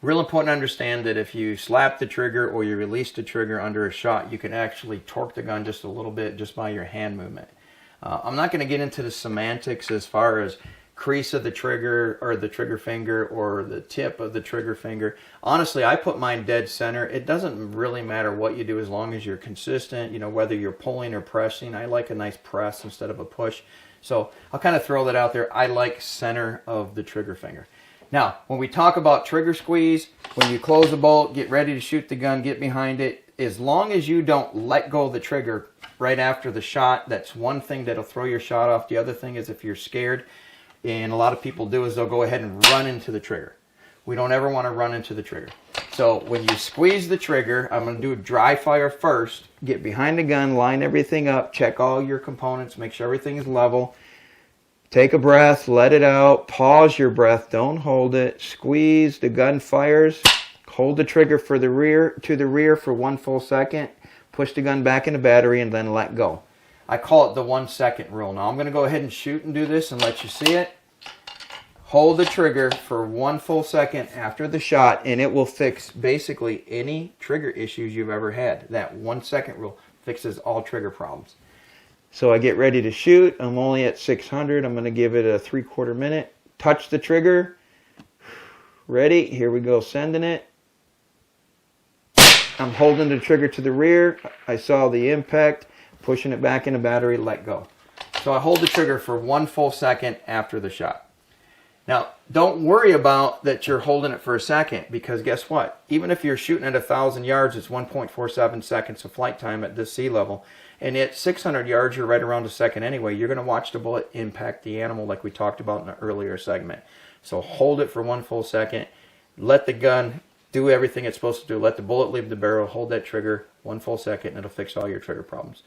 Real important to understand that if you slap the trigger or you release the trigger under a shot, you can actually torque the gun just a little bit just by your hand movement. I'm not going to get into the semantics as far as crease of the trigger or the trigger finger or the tip of the trigger finger. Honestly, I put mine dead center. It doesn't really matter what you do as long as you're consistent, you know, whether you're pulling or pressing. I like a nice press instead of a push. So I'll kind of throw that out there. I like center of the trigger finger. Now, when we talk about trigger squeeze, when you close the bolt, get ready to shoot the gun, get behind it, as long as you don't let go of the trigger right after the shot, that's one thing that'll throw your shot off. The other thing is if you're scared, and a lot of people do, is they'll go ahead and run into the trigger. We don't ever want to run into the trigger. So when you squeeze the trigger, I'm going to do a dry fire first. Get behind the gun, line everything up, check all your components, make sure everything is level. Take a breath, let it out, pause your breath, don't hold it, squeeze, the gun fires, hold the trigger for the rear to the rear for 1 full second, push the gun back in the battery, and then let go. I call it the 1 second rule. Now I'm going to go ahead and shoot and do this and let you see it. Hold the trigger for 1 full second after the shot, and it will fix basically any trigger issues you've ever had. That 1 second rule fixes all trigger problems. So I get ready to shoot. I'm only at 600. I'm going to give it a 3/4 minute. Touch the trigger. Ready? Here we go, sending it. I'm holding the trigger to the rear. I saw the impact. Pushing it back in the battery, let go. So I hold the trigger for 1 full second after the shot. Now, don't worry about that you're holding it for a second, because guess what? Even if you're shooting at 1,000 yards, it's 1.47 seconds of flight time at this sea level. And at 600 yards, you're right around a second anyway. You're going to watch the bullet impact the animal like we talked about in an earlier segment. So hold it for 1 full second. Let the gun do everything it's supposed to do. Let the bullet leave the barrel. Hold that trigger 1 full second, and it'll fix all your trigger problems.